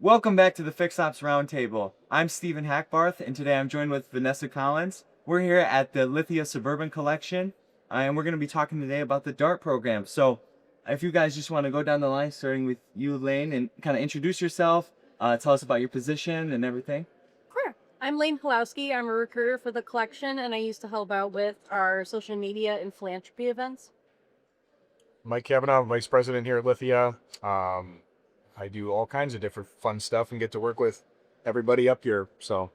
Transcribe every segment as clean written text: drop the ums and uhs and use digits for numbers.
Welcome back to the Fix Ops Roundtable. I'm Stephen Hackbarth, and today I'm joined with Vanessa Collins. We're here at the Lithia Suburban collection, and we're going to be talking today about the DART program. So, if you guys just want to go down the line, starting with you, Lane, and kind of introduce yourself, tell us about your position and everything. Sure. I'm Lane Pawlowski. I'm a recruiter for the collection, and I used to help out with our social media and philanthropy events. Mike Cavanaugh, Vice President here at Lithia. I do all kinds of different fun stuff and get to work with everybody up here. So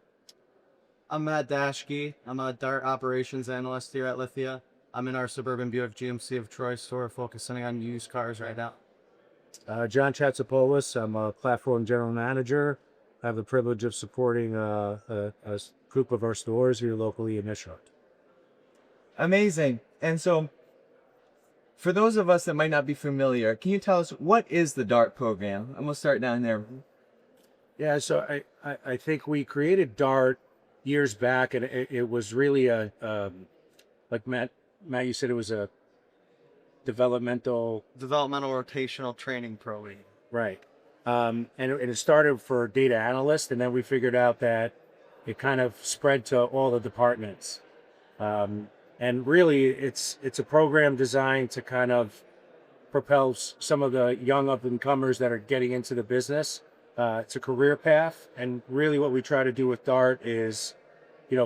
I'm Matt Dashke. I'm a DART operations analyst here at Lithia. I'm in our Suburban Buick GMC of Troy store, focusing on used cars right now. John Chatzopoulos. I'm a platform general manager. I have the privilege of supporting a group of our stores here locally in Ishart. Amazing. And so, for those of us that might not be familiar, can you tell us what is the DART program? I'm going to start down there. Yeah, so I think we created DART years back, and it was really like Matt, you said it was a developmental. Developmental rotational training program. Right. And it started for data analysts, and then we figured out that it kind of spread to all the departments. And really, it's a program designed to kind of propel some of the young up-and-comers that are getting into the business. It's a career path, and really what we try to do with DART is,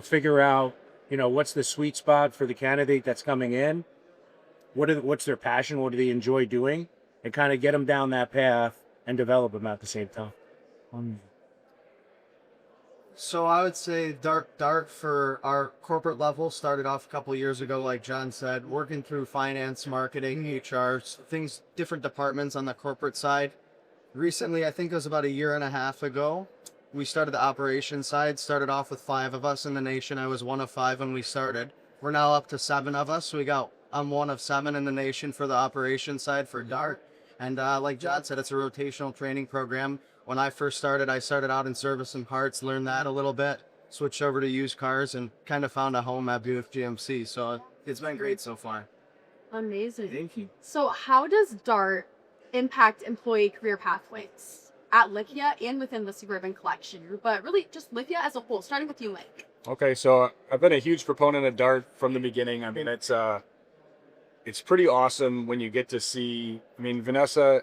figure out, what's the sweet spot for the candidate that's coming in, what's their passion, what do they enjoy doing, and kind of get them down that path and develop them at the same time. So I would say DART for our corporate level started off a couple years ago, like John said, working through finance, marketing, HR, things, different departments on the corporate side. Recently, I think it was about a year and a half ago, we started the operations side. Started off with 5 of us in the nation. I was one of 5 when we started. We're now up to 7 of us. I'm one of 7 in the nation for the operations side for DART. And like John said, it's a rotational training program. When I first started, I started out in service and parts, learned that a little bit, switched over to used cars, and kind of found a home at Buick GMC. So it's been great so far. Amazing. Thank you. So how does DART impact employee career pathways at Lithia and within the Suburban collection? But really just Lithia as a whole, starting with you, Mike. okay, so I've been a huge proponent of DART from the beginning. I mean, it's pretty awesome when you get to see. I mean, Vanessa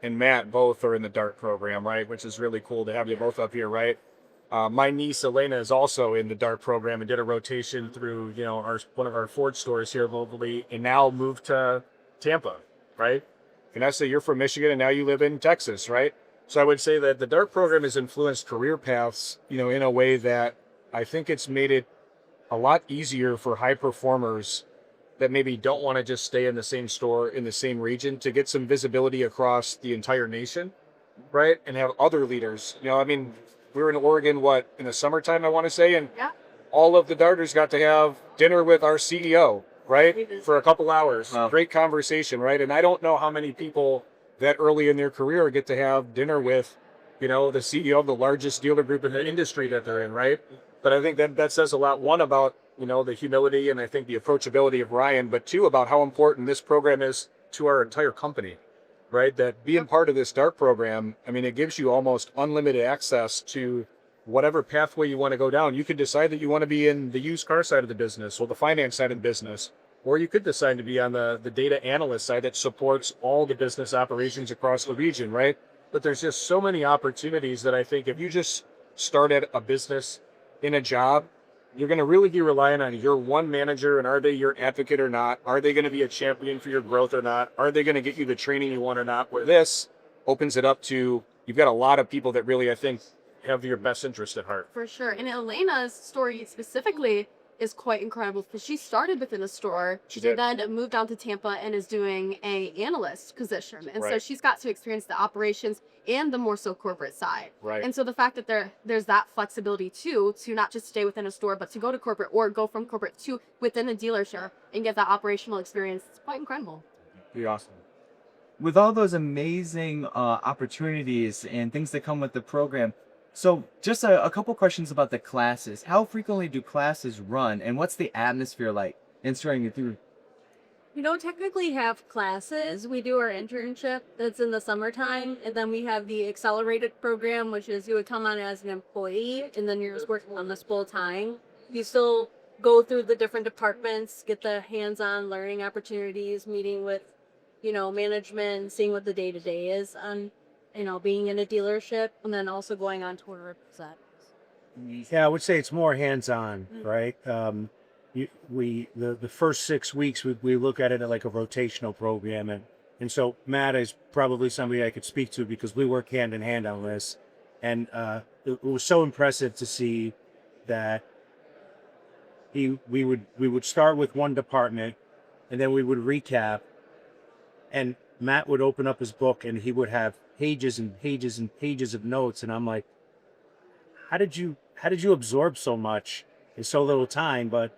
and Matt both are in the DART program, right? Which is really cool to have you both up here, right? My niece Elena is also in the DART program and did a rotation through, one of our Ford stores here locally, and now moved to Tampa, right? Vanessa, you're from Michigan and now you live in Texas, right? So I would say that the DART program has influenced career paths, in a way that I think it's made it a lot easier for high performers that maybe don't want to just stay in the same store in the same region to get some visibility across the entire nation, right? And have other leaders. I mean, we were in Oregon, in the summertime, I want to say, and Yeah. all of the darters got to have dinner with our CEO, right? For a couple hours. Wow. Great conversation, right? And I don't know how many people that early in their career get to have dinner with, the CEO of the largest dealer group in the industry that they're in, right? But I think that says a lot, one, about the humility and I think the approachability of Ryan, but 2, about how important this program is to our entire company, right? That being part of this DART program, I mean, it gives you almost unlimited access to whatever pathway you want to go down. You could decide that you want to be in the used car side of the business or the finance side of the business, or you could decide to be on the data analyst side that supports all the business operations across the region, right? But there's just so many opportunities that I think if you just start at a business in a job, you're going to really be relying on your one manager, and are they your advocate or not? Are they going to be a champion for your growth or not? Are they going to get you the training you want or not? Where this opens it up to, you've got a lot of people that really, I think, have your best interest at heart. For sure. And Elena's story specifically is quite incredible because she started within a store. She did. Then moved down to Tampa and is doing a analyst position. And so Right. she's got to experience the operations and the more so corporate side. Right. And so the fact that there's that flexibility too, to not just stay within a store, but to go to corporate or go from corporate to within a dealership and get that operational experience, it's quite incredible. Be awesome. With all those amazing opportunities and things that come with the program, so just a couple questions about the classes. How frequently do classes run, and what's the atmosphere like in starting it through? We don't technically have classes. We do our internship that's in the summertime, and then we have the accelerated program, which is you would come on as an employee, and then you're just working on this full time. You still go through the different departments, get the hands-on learning opportunities, meeting with, management, seeing what the day-to-day is on, being in a dealership, and then also going on tour represent. Yeah, I would say it's more hands-on, right? The first 6 weeks we look at it like a rotational program, and so Matt is probably somebody I could speak to because we work hand in hand on this, and it was so impressive to see that we would start with one department, and then we would recap, and Matt would open up his book and he would have pages and pages and pages of notes, and I'm like, how did you absorb so much in so little time? But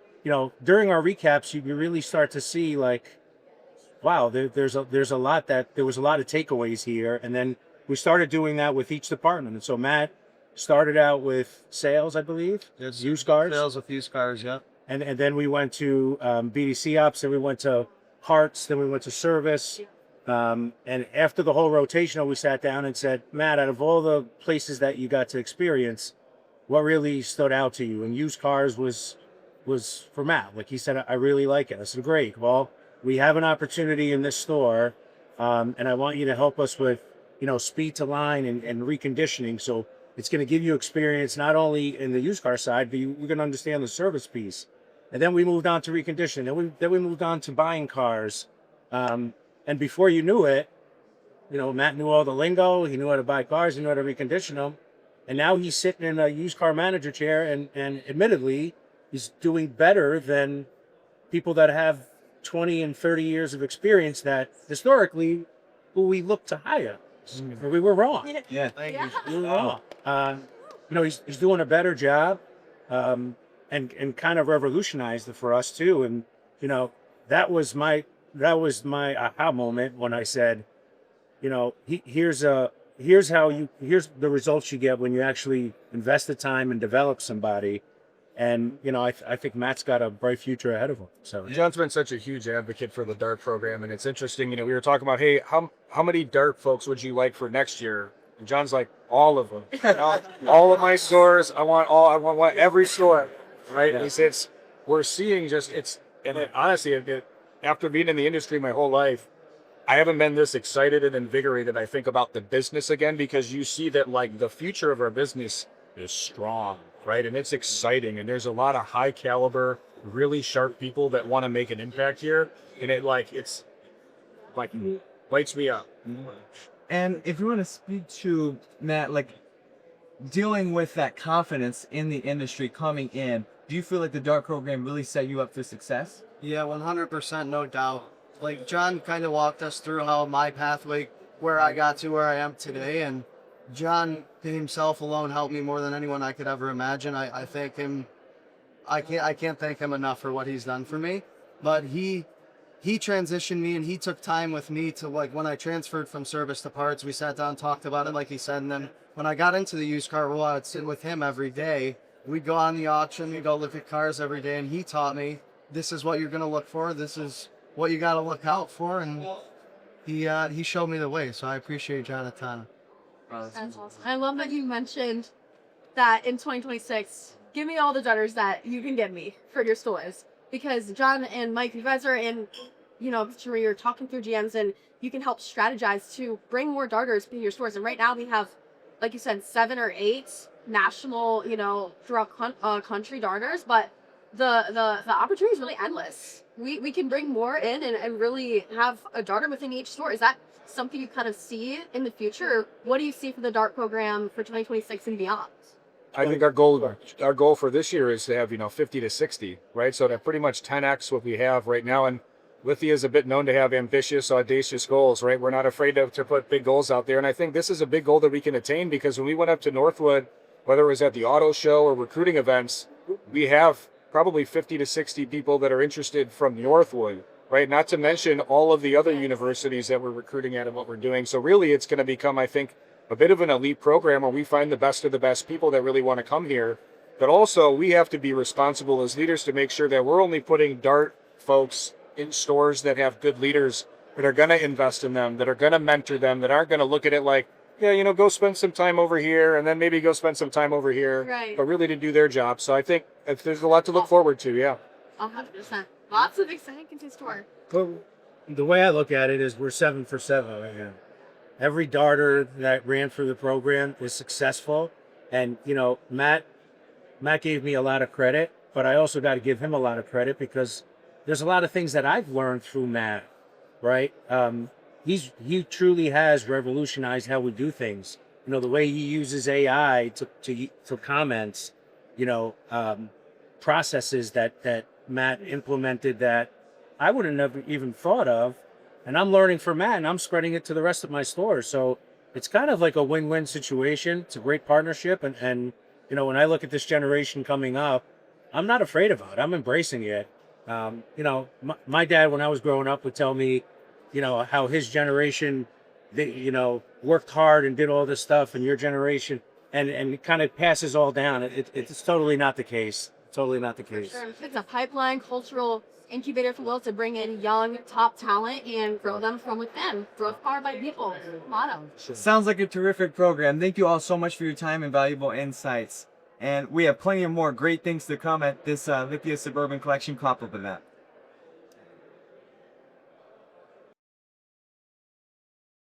during our recaps, you really start to see like, wow, there was a lot of takeaways here. And then we started doing that with each department. And so Matt started out with sales, I believe, used cars. Sales with used cars, yeah. And then we went to BDC ops, then we went to parts, then we went to service. And after the whole rotational, we sat down and said, Matt, out of all the places that you got to experience, what really stood out to you? And used cars was for Matt. Like he said, I really like it. I said, great. Well, we have an opportunity in this store, and I want you to help us with, speed to line and reconditioning. So it's going to give you experience not only in the used car side, but we're going to understand the service piece. And then we moved on to reconditioning. Then we moved on to buying cars. And before you knew it, Matt knew all the lingo. He knew how to buy cars. He knew how to recondition them. And now he's sitting in a used car manager chair, and admittedly, he's doing better than people that have 20 and 30 years of experience that historically we look to hire. We were wrong. Yeah. Thank you. We were wrong. He's doing a better job, and kind of revolutionized it for us too. And that was my aha moment when I said, here's the results you get when you actually invest the time and develop somebody. And I think Matt's got a bright future ahead of him. So John's been such a huge advocate for the DART program, and it's interesting. We were talking about, hey, how many DART folks would you like for next year? And John's like, all of them. All of my stores. I want every store, right? Yeah. And he says, we're seeing honestly, after being in the industry my whole life, I haven't been this excited and invigorated, I think, about the business again, because you see that like the future of our business is strong, right? And it's exciting, and there's a lot of high caliber, really sharp people that want to make an impact here, and it's like lights me up. And if you want to speak to Matt, like dealing with that confidence in the industry coming in, do you feel like the DART program really set you up for success? Yeah, 100%, no doubt. Like John kind of walked us through how my pathway, where I got to where I am today, and John himself alone helped me more than anyone I could ever imagine. I thank him. I can't thank him enough for what he's done for me. But he transitioned me, and he took time with me to, like, when I transferred from service to parts, we sat down, talked about it, like he said, and then when I got into the used car world, I'd sit with him every day. We'd go on the auction, we'd go look at cars every day, and he taught me, this is what you're gonna look for, this is what you gotta look out for, and he showed me the way. So I appreciate John a ton. That's awesome. I love that you mentioned that in 2026, give me all the darters that you can give me for your stores. Because John and Mike, you guys are in, sure, you're talking through GMs, and you can help strategize to bring more darters to your stores. And right now we have, like you said, 7 or 8 national, throughout country darters, but the opportunity is really endless. We can bring more in and really have a darter within each store. Is that something you kind of see in the future? Or what do you see for the DART program for 2026 and beyond? I think our goal for this year is to have 50 to 60, right? So that pretty much 10x what we have right now. And Lithia is a bit known to have ambitious, audacious goals, right? We're not afraid to put big goals out there. And I think this is a big goal that we can attain, because when we went up to Northwood, whether it was at the auto show or recruiting events, we have probably 50 to 60 people that are interested from Northwood, right? Not to mention all of the other universities that we're recruiting at and what we're doing. So really it's going to become, I think, a bit of an elite program where we find the best of the best people that really want to come here. But also we have to be responsible as leaders to make sure that we're only putting DART folks in stores that have good leaders that are going to invest in them, that are going to mentor them, that aren't going to look at it like, yeah, you know, go spend some time over here and then maybe go spend some time over here, Right. but really to do their job. So I think there's a lot to look forward to. Yeah. 100%. Lots of exciting in store. But the way I look at it is we're 7 for 7 right now. Every darter that ran through the program is successful. And, you know, Matt gave me a lot of credit, but I also got to give him a lot of credit because there's a lot of things that I've learned through Matt, right? He truly has revolutionized how we do things. You know, the way he uses AI to comments, you know, processes that Matt implemented that I would have never even thought of. And I'm learning from Matt and I'm spreading it to the rest of my stores. So it's kind of like a win-win situation. It's a great partnership. And you know, when I look at this generation coming up, I'm not afraid of it. I'm embracing it. You know, my dad, when I was growing up, would tell me, you know, how his generation, they, you know, worked hard and did all this stuff, and your generation, and it kind of passes all down. It's totally not the case. Totally not the case. Sure. It's a pipeline, cultural incubator, if you will, to bring in young, top talent and grow them from within. Growth powered by people. Motto. Sounds like a terrific program. Thank you all so much for your time and valuable insights. And we have plenty of more great things to come at this Lithia Suburban Collection. Clap up with that.